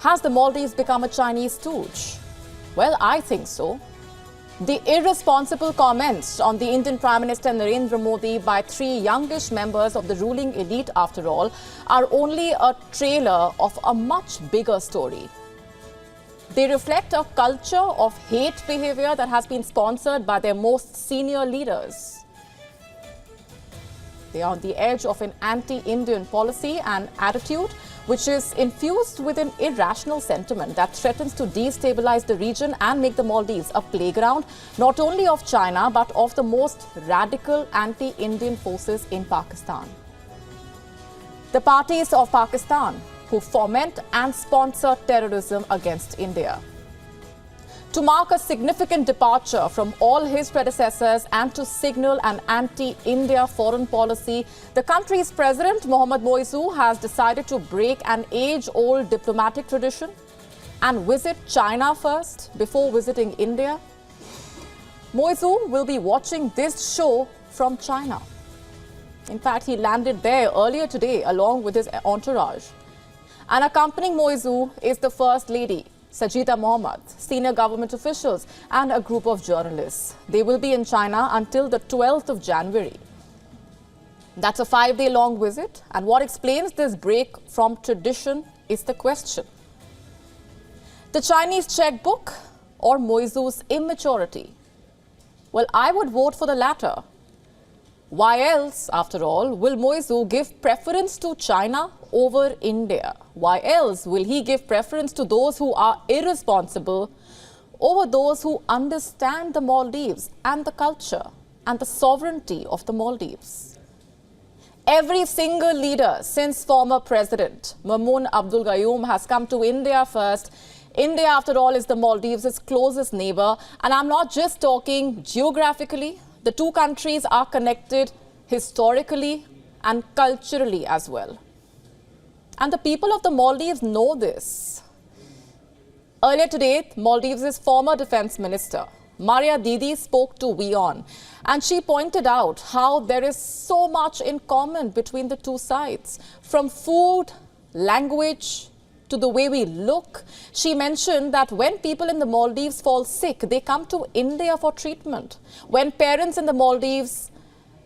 Has the Maldives become a Chinese stooge? Well, I think so. The irresponsible comments on the Indian Prime Minister Narendra Modi by three youngish members of the ruling elite, after all, are only a trailer of a much bigger story. They reflect a culture of hate behavior that has been sponsored by their most senior leaders. They are on the edge of an anti-Indian policy and attitude which is infused with an irrational sentiment that threatens to destabilize the region and make the Maldives a playground not only of China but of the most radical anti-Indian forces in Pakistan. The parties of Pakistan who foment and sponsor terrorism against India. To mark a significant departure from all his predecessors and to signal an anti-India foreign policy, the country's President Mohamed Muizzu has decided to break an age-old diplomatic tradition and visit China first before visiting India. Muizzu will be watching this show from China. In fact, he landed there earlier today along with his entourage. And accompanying Muizzu is the First Lady, Sajida Mohammed, senior government officials and a group of journalists. They will be in China until the 12th of January. That's a 5-day-long visit, and what explains this break from tradition is the question. The Chinese checkbook or Muizzu's immaturity? Well, I would vote for the latter. Why else, after all, will Muizzu give preference to China over India? Why else will he give preference to those who are irresponsible over those who understand the Maldives and the culture and the sovereignty of the Maldives? Every single leader since former President Maumoon Abdul Gayoom has come to India first. India, after all, is the Maldives' closest neighbor. And I'm not just talking geographically. The two countries are connected historically and culturally as well. And the people of the Maldives know this. Earlier today, Maldives' former defense minister, Maria Didi, spoke to WION, and she pointed out how there is so much in common between the two sides, from food, language, to the way we look. She mentioned that when people in the Maldives fall sick, they come to India for treatment. When parents in the Maldives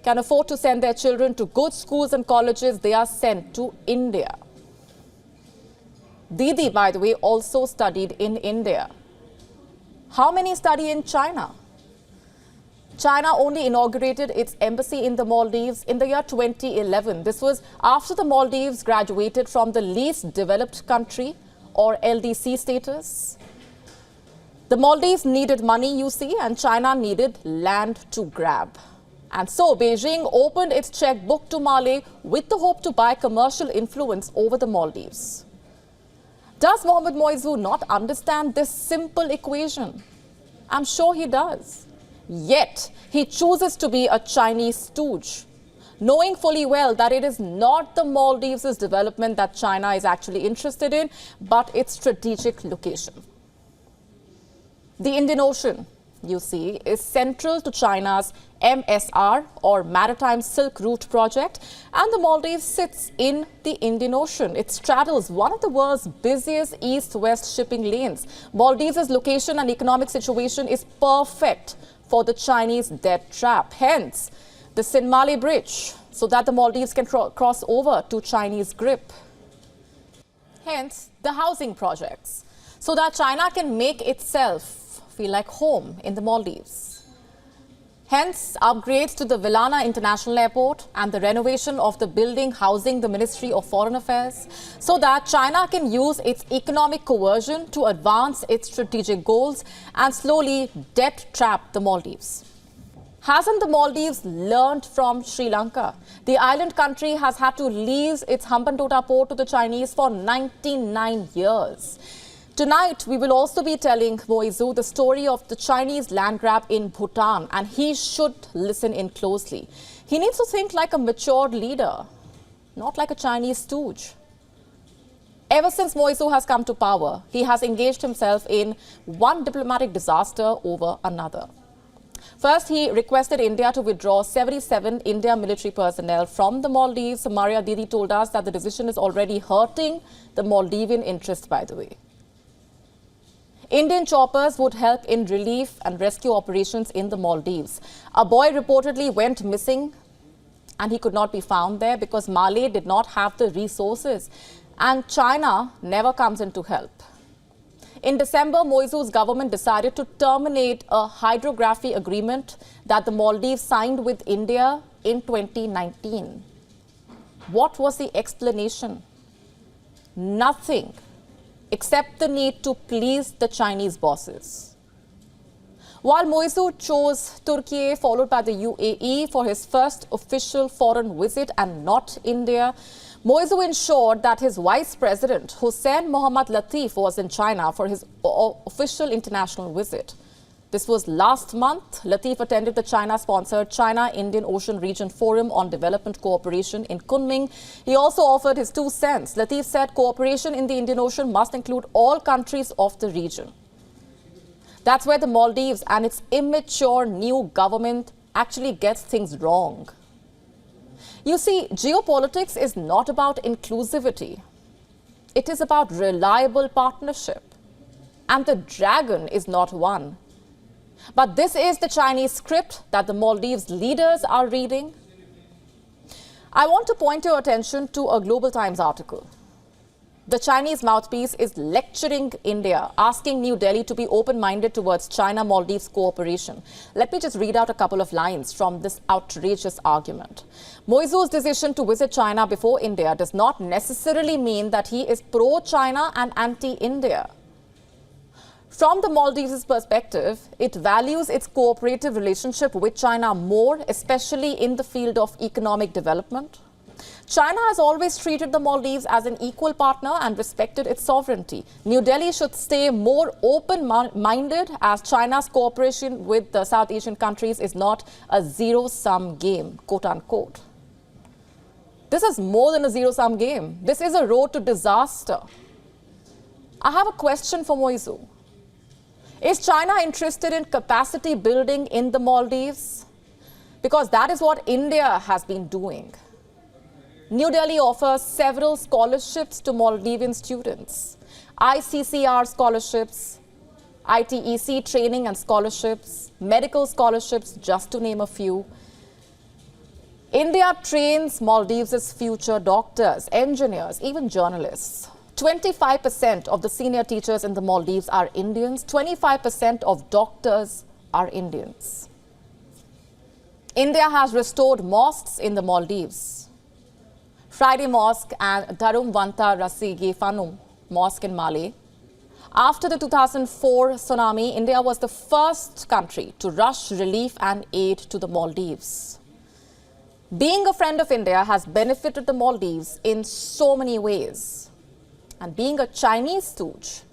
can afford to send their children to good schools and colleges, they are sent to India. Didi, by the way, also studied in India. How many study in China? China only inaugurated its embassy in the Maldives in the year 2011. This was after the Maldives graduated from the least developed country or LDC status. The Maldives needed money, you see, and China needed land to grab. And so Beijing opened its checkbook to Mali with the hope to buy commercial influence over the Maldives. Does Mohamed Muizzu not understand this simple equation? I'm sure he does. Yet, he chooses to be a Chinese stooge, knowing fully well that it is not the Maldives' development that China is actually interested in, but its strategic location. The Indian Ocean, you see, is central to China's MSR or Maritime Silk Route project, and the Maldives sits in the Indian Ocean. It straddles one of the world's busiest east-west shipping lanes. Maldives' location and economic situation is perfect for the Chinese debt trap. Hence, the Sinmali Bridge, so that the Maldives can cross over to Chinese grip. Hence, the housing projects, so that China can make itself feel like home in the Maldives. Hence, upgrades to the Villana International Airport and the renovation of the building housing the Ministry of Foreign Affairs, so that China can use its economic coercion to advance its strategic goals and slowly debt trap the Maldives. Hasn't the Maldives learned from Sri Lanka? The island country has had to lease its Hambantota port to the Chinese for 99 years. Tonight, we will also be telling Muizzu the story of the Chinese land grab in Bhutan, and he should listen in closely. He needs to think like a matured leader, not like a Chinese stooge. Ever since Muizzu has come to power, he has engaged himself in one diplomatic disaster over another. First, he requested India to withdraw 77 India military personnel from the Maldives. Maria Didi told us that the decision is already hurting the Maldivian interest, by the way. Indian choppers would help in relief and rescue operations in the Maldives. A boy reportedly went missing and he could not be found there because Malé did not have the resources and China never comes in to help. In December, Muizzu's government decided to terminate a hydrography agreement that the Maldives signed with India in 2019. What was the explanation? Nothing, except the need to please the Chinese bosses. While Muizzu chose Turkey, followed by the UAE for his first official foreign visit and not India, Muizzu ensured that his vice president, Hussein Mohammad Latif, was in China for his official international visit. This was last month. Latif attended the China-sponsored China-Indian Ocean Region Forum on Development Cooperation in Kunming. He also offered his 2 cents. Latif said cooperation in the Indian Ocean must include all countries of the region. That's where the Maldives and its immature new government actually gets things wrong. You see, geopolitics is not about inclusivity. It is about reliable partnership. And the dragon is not one. But this is the Chinese script that the Maldives leaders are reading. I want to point your attention to a Global Times article. The Chinese mouthpiece is lecturing India, asking New Delhi to be open-minded towards China-Maldives cooperation. Let me just read out a couple of lines from this outrageous argument. Muizzu's decision to visit China before India does not necessarily mean that he is pro-China and anti-India. From the Maldives' perspective, it values its cooperative relationship with China more, especially in the field of economic development. China has always treated the Maldives as an equal partner and respected its sovereignty. New Delhi should stay more open-minded as China's cooperation with the South Asian countries is not a zero-sum game, quote-unquote. This is more than a zero-sum game. This is a road to disaster. I have a question for Muizzu. Is China interested in capacity building in the Maldives? Because that is what India has been doing. New Delhi offers several scholarships to Maldivian students. ICCR scholarships, ITEC training and scholarships, medical scholarships, just to name a few. India trains Maldives' future doctors, engineers, even journalists. 25% of the senior teachers in the Maldives are Indians. 25% of doctors are Indians. India has restored mosques in the Maldives. Friday Mosque and Darumwanta Rasigi Fanum Mosque in Malé. After the 2004 tsunami, India was the first country to rush relief and aid to the Maldives. Being a friend of India has benefited the Maldives in so many ways. And being a Chinese stooge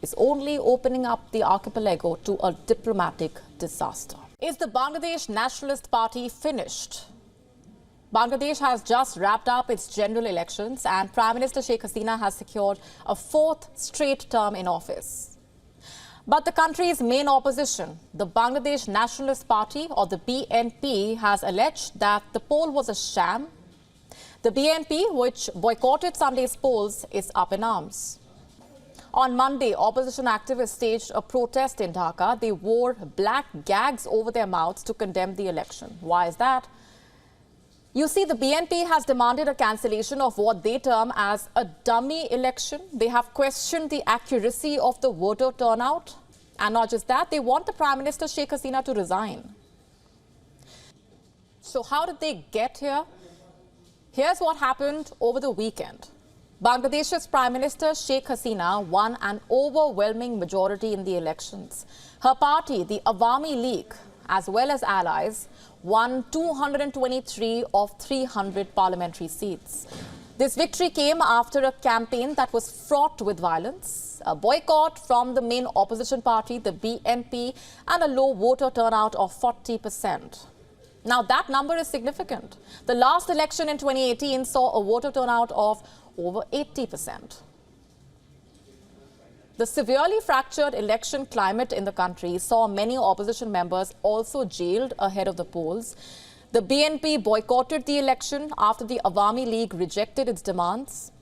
is only opening up the archipelago to a diplomatic disaster. Is the Bangladesh Nationalist Party finished? Bangladesh has just wrapped up its general elections and Prime Minister Sheikh Hasina has secured a 4th straight term in office. But the country's main opposition, the Bangladesh Nationalist Party or the BNP, has alleged that the poll was a sham. The BNP, which boycotted Sunday's polls, is up in arms. On Monday, opposition activists staged a protest in Dhaka. They wore black gags over their mouths to condemn the election. Why is that? You see, the BNP has demanded a cancellation of what they term as a dummy election. They have questioned the accuracy of the voter turnout. And not just that, they want the Prime Minister Sheikh Hasina to resign. So how did they get here? Here's what happened over the weekend. Bangladesh's Prime Minister Sheikh Hasina won an overwhelming majority in the elections. Her party, the Awami League, as well as allies, won 223 of 300 parliamentary seats. This victory came after a campaign that was fraught with violence, a boycott from the main opposition party, the BNP, and a low voter turnout of 40%. Now, that number is significant. The last election in 2018 saw a voter turnout of over 80%. The severely fractured election climate in the country saw many opposition members also jailed ahead of the polls. The BNP boycotted the election after the Awami League rejected its demands.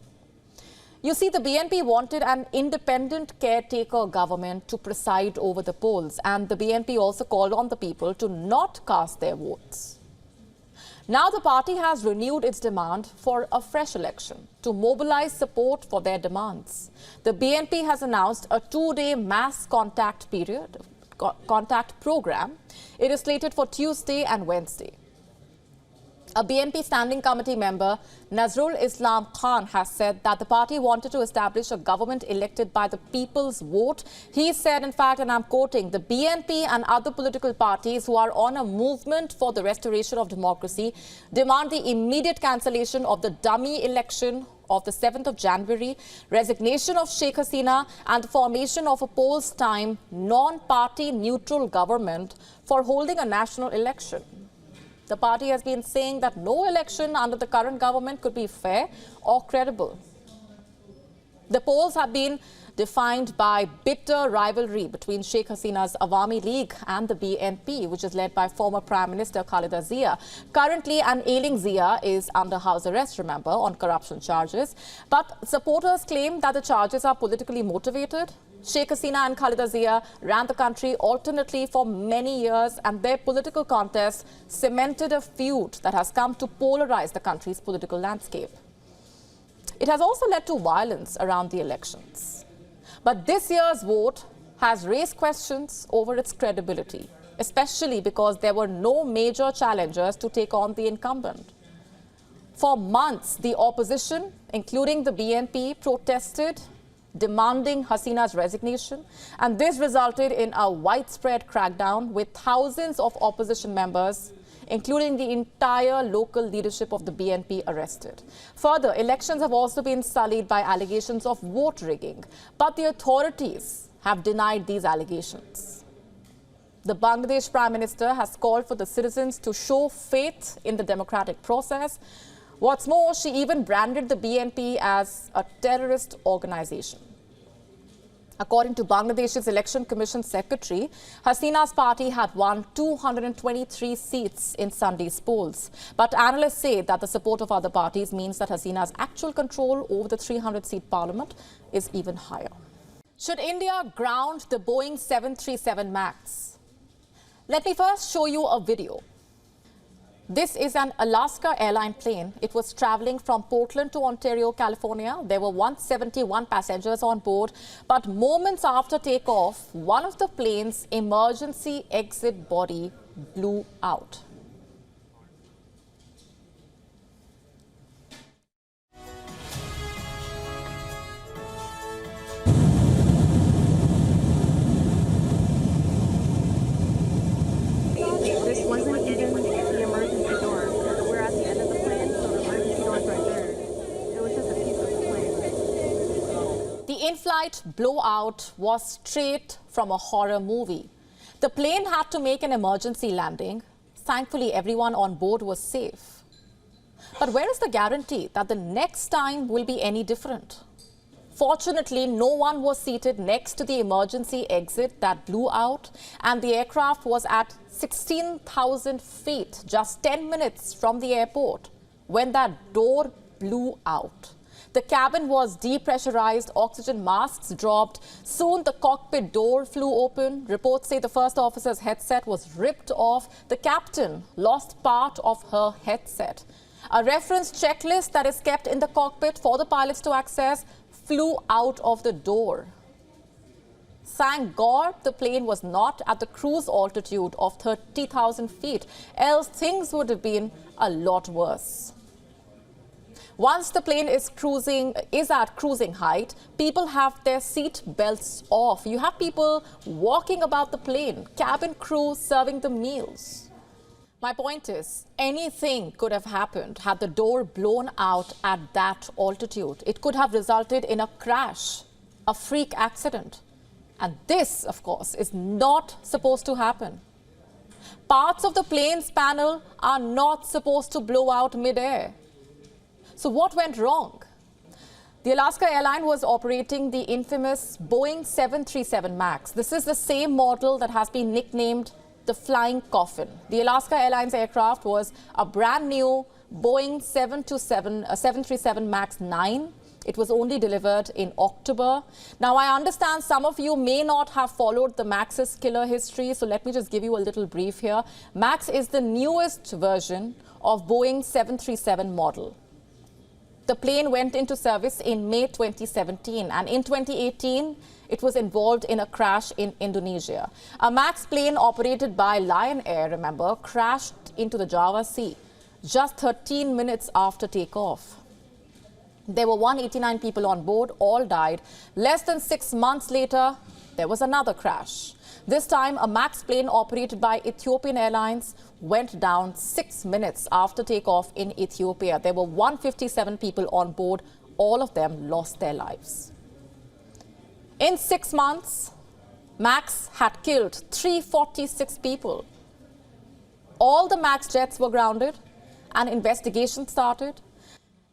You see, the BNP wanted an independent caretaker government to preside over the polls, and the BNP also called on the people to not cast their votes. Now the party has renewed its demand for a fresh election to mobilize support for their demands. The BNP has announced a 2-day mass contact program. It is slated for Tuesday and Wednesday. A BNP Standing Committee member, Nazrul Islam Khan, has said that the party wanted to establish a government elected by the people's vote. He said, in fact, and I'm quoting, the BNP and other political parties who are on a movement for the restoration of democracy demand the immediate cancellation of the dummy election of the 7th of January, resignation of Sheikh Hasina, and the formation of a polls-time, non-party neutral government for holding a national election. The party has been saying that no election under the current government could be fair or credible. The polls have been defined by bitter rivalry between Sheikh Hasina's Awami League and the BNP, which is led by former Prime Minister Khalida Zia. Currently, an ailing Zia is under house arrest, remember, on corruption charges. But supporters claim that the charges are politically motivated. Sheikh Hasina and Khalida Zia ran the country alternately for many years, and their political contest cemented a feud that has come to polarize the country's political landscape. It has also led to violence around the elections. But this year's vote has raised questions over its credibility, especially because there were no major challengers to take on the incumbent. For months, the opposition, including the BNP, protested, demanding Hasina's resignation, and this resulted in a widespread crackdown with thousands of opposition members, including the entire local leadership of the BNP, arrested. Further, elections have also been sullied by allegations of vote rigging, but the authorities have denied these allegations. The Bangladesh Prime Minister has called for the citizens to show faith in the democratic process. What's more, she even branded the BNP as a terrorist organization. According to Bangladesh's Election Commission Secretary, Hasina's party had won 223 seats in Sunday's polls. But analysts say that the support of other parties means that Hasina's actual control over the 300-seat parliament is even higher. Should India ground the Boeing 737 MAX? Let me first show you a video. This is an Alaska airline plane. It was traveling from Portland to Ontario, California. There were 171 passengers on board. But moments after takeoff, one of the plane's emergency exit body blew out. This wasn't even the emergency door. We're at the end of the plane, so the emergency door's right there. It was just a piece of the plane. The in-flight blowout was straight from a horror movie. The plane had to make an emergency landing. Thankfully, everyone on board was safe. But where is the guarantee that the next time will be any different? Fortunately, no one was seated next to the emergency exit that blew out, and the aircraft was at 16,000 feet, just 10 minutes from the airport, when that door blew out. The cabin was depressurized, oxygen masks dropped. Soon the cockpit door flew open. Reports say the first officer's headset was ripped off. The captain lost part of her headset. A reference checklist that is kept in the cockpit for the pilots to access flew out of the door. Thank God the plane was not at the cruise altitude of 30,000 feet, else things would have been a lot worse. Once the plane is at cruising height, people have their seat belts off. You have people walking about the plane, cabin crew serving the meals. My point is, anything could have happened had the door blown out at that altitude. It could have resulted in a crash, a freak accident. And this, of course, is not supposed to happen. Parts of the plane's panel are not supposed to blow out mid-air. So what went wrong? The Alaska airline was operating the infamous Boeing 737 MAX. This is the same model that has been nicknamed the Flying Coffin. The Alaska Airlines aircraft was a brand new Boeing 737 MAX 9. It was only delivered in October. Now, I understand some of you may not have followed the Max's killer history, so let me just give you a little brief here. Max is the newest version of Boeing 737 model. The plane went into service in May 2017, and in 2018, it was involved in a crash in Indonesia. A Max plane operated by Lion Air, remember, crashed into the Java Sea just 13 minutes after takeoff. There were 189 people on board, all died. Less than 6 months later, there was another crash. This time, a Max plane operated by Ethiopian Airlines went down 6 minutes after takeoff in Ethiopia. There were 157 people on board. All of them lost their lives. In 6 months, Max had killed 346 people. All the Max jets were grounded and investigation started.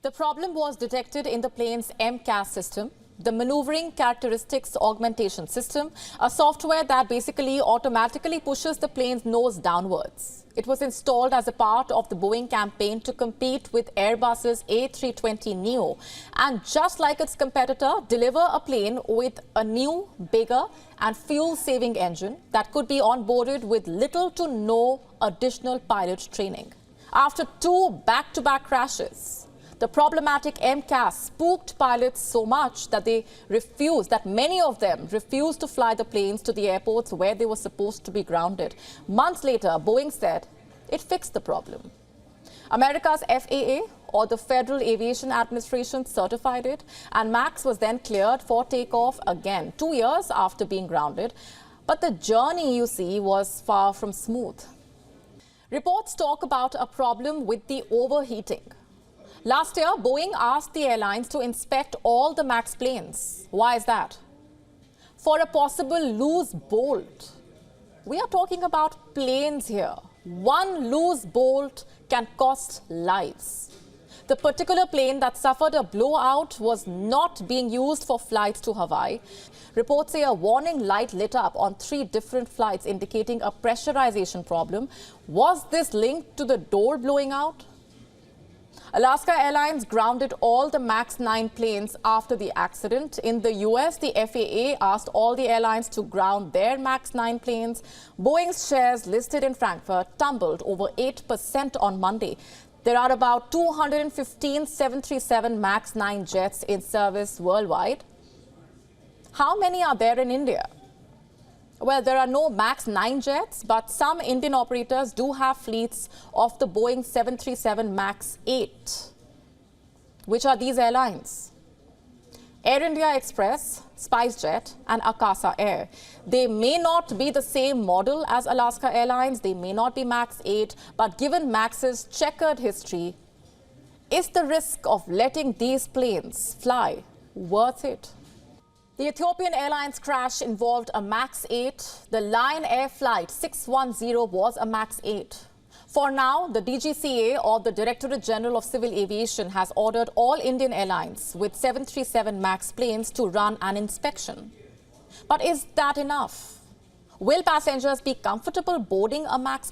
The problem was detected in the plane's MCAS system, the Maneuvering Characteristics Augmentation System, a software that basically automatically pushes the plane's nose downwards. It was installed as a part of the Boeing campaign to compete with Airbus's A320neo and, just like its competitor, deliver a plane with a new, bigger and fuel-saving engine that could be onboarded with little to no additional pilot training. After 2 back-to-back crashes, the problematic MCAS spooked pilots so much that many of them refused to fly the planes to the airports where they were supposed to be grounded. Months later, Boeing said it fixed the problem. America's FAA, or the Federal Aviation Administration, certified it, and Max was then cleared for takeoff again 2 years after being grounded. But the journey, you see, was far from smooth. Reports talk about a problem with the overheating. Last year, Boeing asked the airlines to inspect all the Max planes. Why is that? For a possible loose bolt. We are talking about planes here. One loose bolt can cost lives. The particular plane that suffered a blowout was not being used for flights to Hawaii. Reports say a warning light lit up on 3 different flights, indicating a pressurization problem. Was this linked to the door blowing out? Alaska Airlines grounded all the MAX 9 planes after the accident. In the US, the FAA asked all the airlines to ground their MAX 9 planes. Boeing's shares listed in Frankfurt tumbled over 8% on Monday. There are about 215 737 MAX 9 jets in service worldwide. How many are there in India? Well, there are no MAX 9 jets, but some Indian operators do have fleets of the Boeing 737 MAX 8. Which are these airlines? Air India Express, SpiceJet and Akasa Air. They may not be the same model as Alaska Airlines, they may not be MAX 8, but given MAX's checkered history, is the risk of letting these planes fly worth it? The Ethiopian Airlines crash involved a MAX 8. The Lion Air Flight 610 was a MAX 8. For now, the DGCA, or the Directorate General of Civil Aviation, has ordered all Indian airlines with 737 MAX planes to run an inspection. But is that enough? Will passengers be comfortable boarding a MAX